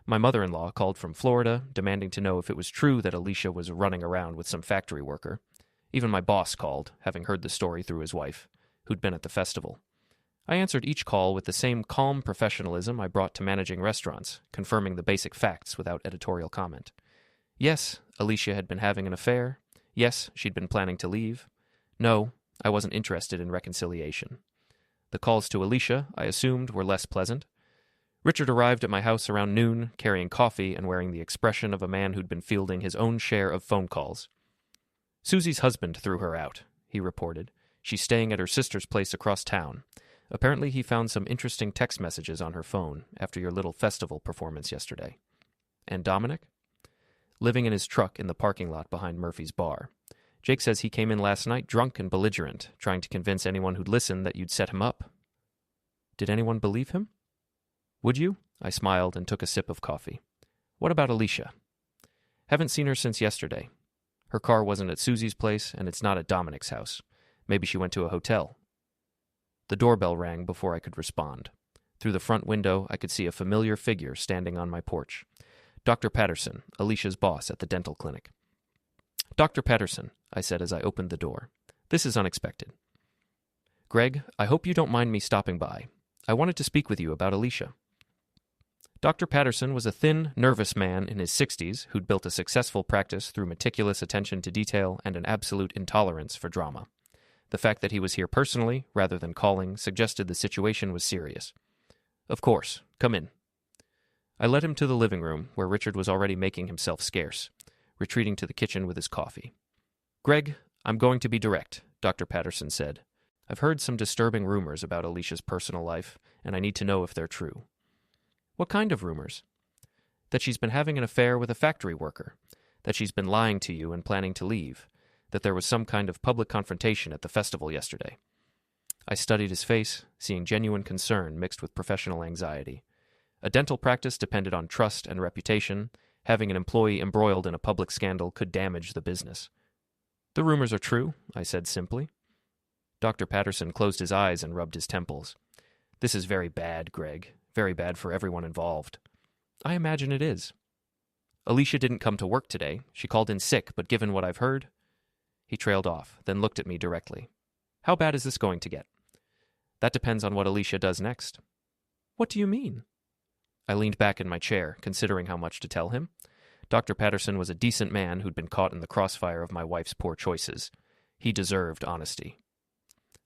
Speaker 1: My mother-in-law called from Florida, demanding to know if it was true that Alicia was running around with some factory worker. Even my boss called, having heard the story through his wife, who'd been at the festival. I answered each call with the same calm professionalism I brought to managing restaurants, confirming the basic facts without editorial comment. Yes, Alicia had been having an affair. Yes, she'd been planning to leave. No, I wasn't interested in reconciliation. The calls to Alicia, I assumed, were less pleasant. Richard arrived at my house around noon, carrying coffee and wearing the expression of a man who'd been fielding his own share of phone calls. Susie's husband threw her out, he reported. She's staying at her sister's place across town. Apparently he found some interesting text messages on her phone after your little festival performance yesterday. And Dominic? Living in his truck in the parking lot behind Murphy's bar. Jake says he came in last night drunk and belligerent, trying to convince anyone who'd listen that you'd set him up. Did anyone believe him? Would you? I smiled and took a sip of coffee. What about Alicia? Haven't seen her since yesterday. Her car wasn't at Susie's place, and it's not at Dominic's house. Maybe she went to a hotel. The doorbell rang before I could respond. Through the front window, I could see a familiar figure standing on my porch. Dr. Patterson, Alicia's boss at the dental clinic. Dr. Patterson, I said as I opened the door. This is unexpected. Greg, I hope you don't mind me stopping by. I wanted to speak with you about Alicia. Dr. Patterson was a thin, nervous man in his 60s who'd built a successful practice through meticulous attention to detail and an absolute intolerance for drama. The fact that he was here personally, rather than calling, suggested the situation was serious. Of course. Come in. I led him to the living room, where Richard was already making himself scarce, retreating to the kitchen with his coffee. Greg, I'm going to be direct, Dr. Patterson said. I've heard some disturbing rumors about Alicia's personal life, and I need to know if they're true. What kind of rumors? That she's been having an affair with a factory worker, that she's been lying to you and planning to leave, that there was some kind of public confrontation at the festival yesterday. I studied his face, seeing genuine concern mixed with professional anxiety. A dental practice depended on trust and reputation. Having an employee embroiled in a public scandal could damage the business. The rumors are true, I said simply. Dr. Patterson closed his eyes and rubbed his temples. This is very bad, Greg. Very bad for everyone involved. I imagine it is. Alicia didn't come to work today. She called in sick, but given what I've heard... He trailed off, then looked at me directly. How bad is this going to get? That depends on what Alicia does next. What do you mean? I leaned back in my chair, considering how much to tell him. Dr. Patterson was a decent man who'd been caught in the crossfire of my wife's poor choices. He deserved honesty.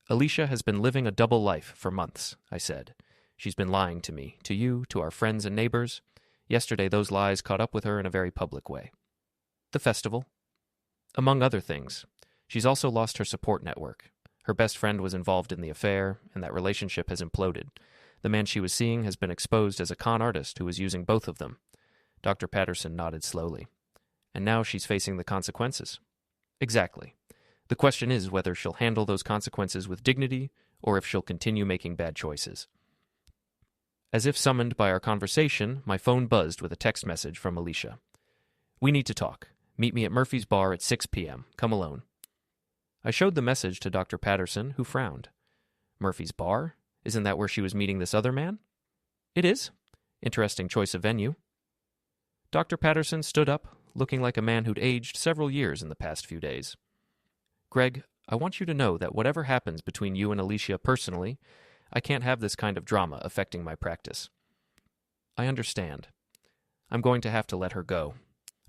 Speaker 1: Alicia has been living a double life for months, I said. She's been lying to me, to you, to our friends and neighbors. Yesterday those lies caught up with her in a very public way. The festival. Among other things. She's also lost her support network. Her best friend was involved in the affair, and that relationship has imploded. The man she was seeing has been exposed as a con artist who was using both of them. Dr. Patterson nodded slowly. And now she's facing the consequences. Exactly. The question is whether she'll handle those consequences with dignity, or if she'll continue making bad choices. As if summoned by our conversation, my phone buzzed with a text message from Alicia. We need to talk. Meet me at Murphy's Bar at 6 p.m. Come alone. I showed the message to Dr. Patterson, who frowned. Murphy's Bar? Isn't that where she was meeting this other man? It is. Interesting choice of venue. Dr. Patterson stood up, looking like a man who'd aged several years in the past few days. Greg, I want you to know that whatever happens between you and Alicia personally, I can't have this kind of drama affecting my practice. I understand. I'm going to have to let her go.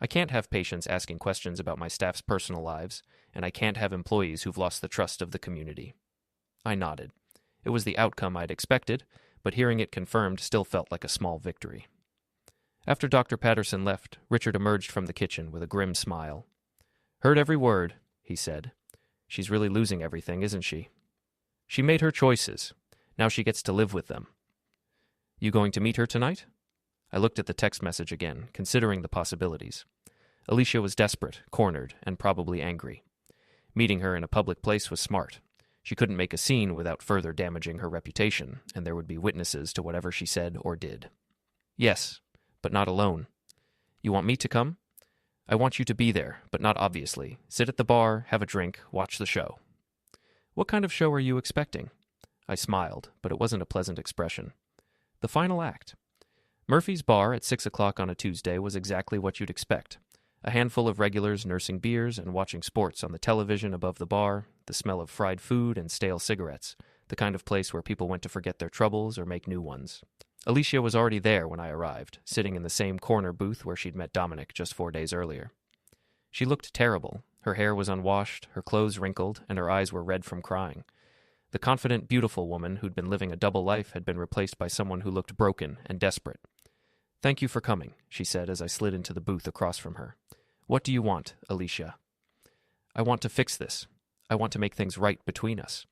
Speaker 1: I can't have patients asking questions about my staff's personal lives, and I can't have employees who've lost the trust of the community. I nodded. It was the outcome I'd expected, but hearing it confirmed still felt like a small victory. After Dr. Patterson left, Richard emerged from the kitchen with a grim smile. Heard every word, he said. She's really losing everything, isn't she? She made her choices. Now she gets to live with them. You going to meet her tonight? I looked at the text message again, considering the possibilities. Alicia was desperate, cornered, and probably angry. Meeting her in a public place was smart. She couldn't make a scene without further damaging her reputation, and there would be witnesses to whatever she said or did. Yes, but not alone. You want me to come? I want you to be there, but not obviously. Sit at the bar, have a drink, watch the show. What kind of show are you expecting? I smiled, but it wasn't a pleasant expression. The final act. Murphy's Bar at 6 o'clock on a Tuesday was exactly what you'd expect. A handful of regulars nursing beers and watching sports on the television above the bar, the smell of fried food and stale cigarettes, the kind of place where people went to forget their troubles or make new ones. Alicia was already there when I arrived, sitting in the same corner booth where she'd met Dominic just 4 days earlier. She looked terrible. Her hair was unwashed, her clothes wrinkled, and her eyes were red from crying. The confident, beautiful woman who'd been living a double life had been replaced by someone who looked broken and desperate. Thank you for coming, she said as I slid into the booth across from her. What do you want, Alicia? I want to fix this. I want to make things right between us.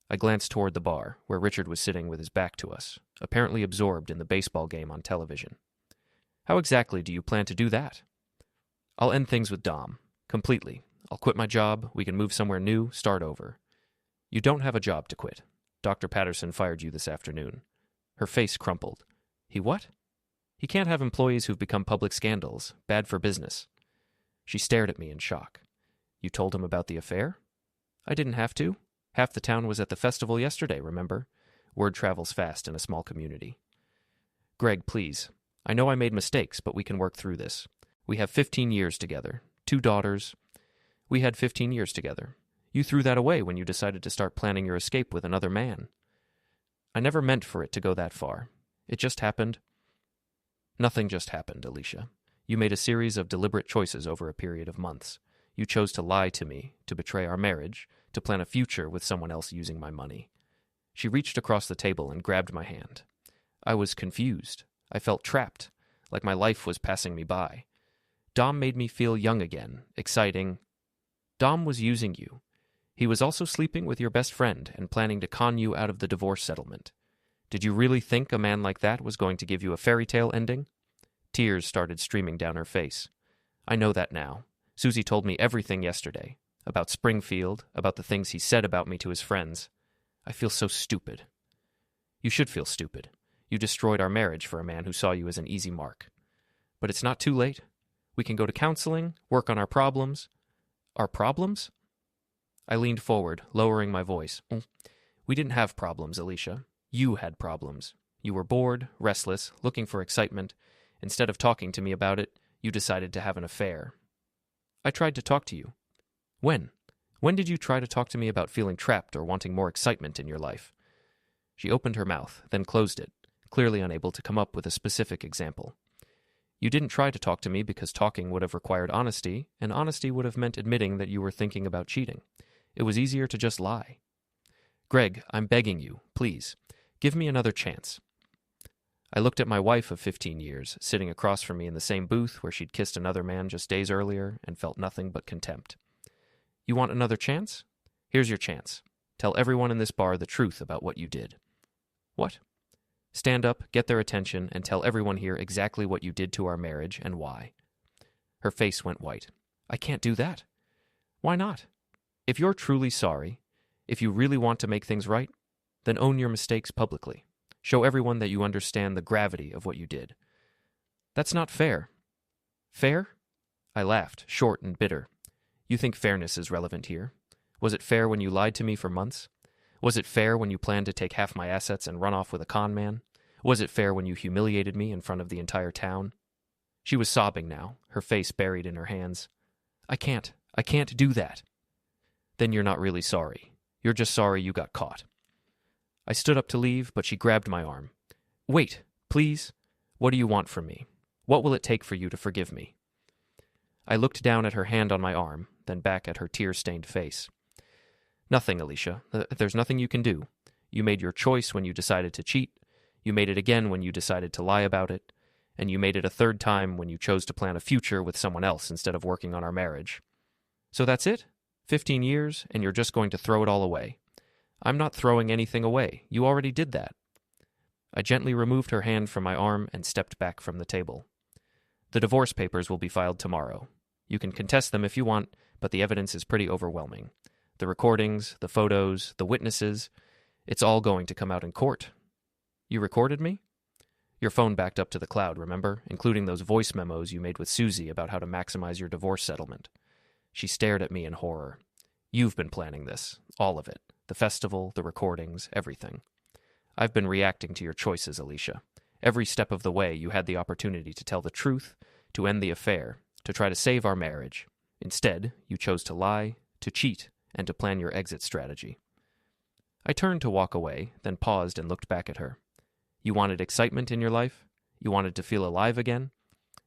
Speaker 1: I glanced toward the bar, where Richard was sitting with his back to us, apparently absorbed in the baseball game on television. How exactly do you plan to do that? I'll end things with Dom. Completely. I'll quit my job, we can move somewhere new, start over. You don't have a job to quit. Dr. Patterson fired you this afternoon. Her face crumpled. He what? He can't have employees who've become public scandals. Bad for business. She stared at me in shock. You told him about the affair? I didn't have to. Half the town was at the festival yesterday, remember? Word travels fast in a small community. Greg, please. I know I made mistakes, but we can work through this. We have 15 years together. 2 daughters. We had 15 years together. You threw that away when you decided to start planning your escape with another man. I never meant for it to go that far. It just happened. Nothing just happened, Alicia. You made a series of deliberate choices over a period of months. You chose to lie to me, to betray our marriage, to plan a future with someone else using my money. She reached across the table and grabbed my hand. I was confused. I felt trapped, like my life was passing me by. Dom made me feel young again, exciting. Dom was using you. He was also sleeping with your best friend and planning to con you out of the divorce settlement. Did you really think a man like that was going to give you a fairy tale ending? Tears started streaming down her face. I know that now. Susie told me everything yesterday. About Springfield, about the things he said about me to his friends. I feel so stupid. You should feel stupid. You destroyed our marriage for a man who saw you as an easy mark. But it's not too late. We can go to counseling, work on our problems. Our problems? I leaned forward, lowering my voice. We didn't have problems, Alicia. You had problems. You were bored, restless, looking for excitement. Instead of talking to me about it, You decided to have an affair. I tried to talk to you. When? When did you try to talk to me about feeling trapped or wanting more excitement in your life? She opened her mouth, then closed it, clearly unable to come up with a specific example. You didn't try to talk to me because talking would have required honesty, and honesty would have meant admitting that you were thinking about cheating. It was easier to just lie. Greg, I'm begging you, please, give me another chance. I looked at my wife of 15 years, sitting across from me in the same booth where she'd kissed another man just days earlier and felt nothing but contempt. You want another chance? Here's your chance. Tell everyone in this bar the truth about what you did. What? Stand up, get their attention, and tell everyone here exactly what you did to our marriage and why. Her face went white. I can't do that. Why not? If you're truly sorry, if you really want to make things right, then own your mistakes publicly. Show everyone that you understand the gravity of what you did. That's not fair. Fair? I laughed, short and bitter. You think fairness is relevant here? Was it fair when you lied to me for months? Was it fair when you planned to take half my assets and run off with a con man? Was it fair when you humiliated me in front of the entire town? She was sobbing now, her face buried in her hands. I can't do that. Then you're not really sorry. You're just sorry you got caught. I stood up to leave, but she grabbed my arm. Wait, please. What do you want from me? What will it take for you to forgive me? I looked down at her hand on my arm, then back at her tear-stained face. Nothing, Alicia. There's nothing you can do. You made your choice when you decided to cheat. You made it again when you decided to lie about it. And you made it a third time when you chose to plan a future with someone else instead of working on our marriage. So that's it? 15 years, and you're just going to throw it all away. I'm not throwing anything away. You already did that. I gently removed her hand from my arm and stepped back from the table. The divorce papers will be filed tomorrow. You can contest them if you want, but the evidence is pretty overwhelming. The recordings, the photos, the witnesses, it's all going to come out in court. You recorded me? Your phone backed up to the cloud, remember? Including those voice memos you made with Susie about how to maximize your divorce settlement. She stared at me in horror. You've been planning this, all of it. The festival, the recordings, everything. I've been reacting to your choices, Alicia. Every step of the way you had the opportunity to tell the truth, to end the affair, to try to save our marriage. Instead, you chose to lie, to cheat, and to plan your exit strategy. I turned to walk away, then paused and looked back at her. You wanted excitement in your life? You wanted to feel alive again?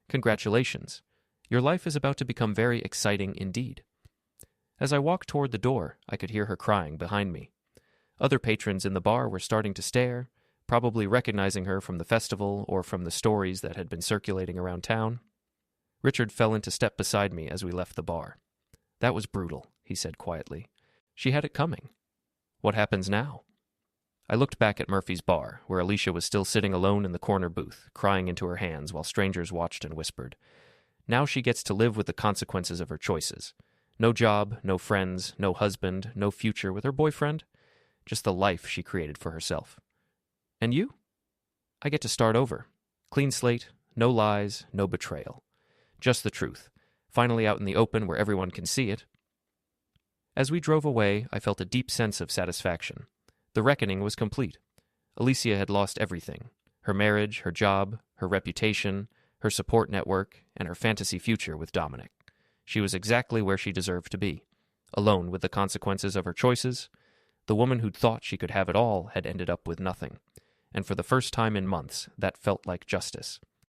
Speaker 1: Congratulations. Your life is about to become very exciting indeed. As I walked toward the door, I could hear her crying behind me. Other patrons in the bar were starting to stare, probably recognizing her from the festival or from the stories that had been circulating around town. Richard fell into step beside me as we left the bar. That was brutal, he said quietly. She had it coming. What happens now? I looked back at Murphy's bar, where Alicia was still sitting alone in the corner booth, crying into her hands while strangers watched and whispered. Now she gets to live with the consequences of her choices. No job, no friends, no husband, no future with her boyfriend. Just the life she created for herself. And you? I get to start over. Clean slate, no lies, no betrayal. Just the truth. Finally out in the open where everyone can see it. As we drove away, I felt a deep sense of satisfaction. The reckoning was complete. Alicia had lost everything. Her marriage, her job, her reputation, her support network, and her fantasy future with Dominic. She was exactly where she deserved to be. Alone with the consequences of her choices. The woman who'd thought she could have it all had ended up with nothing. And for the first time in months, that felt like justice.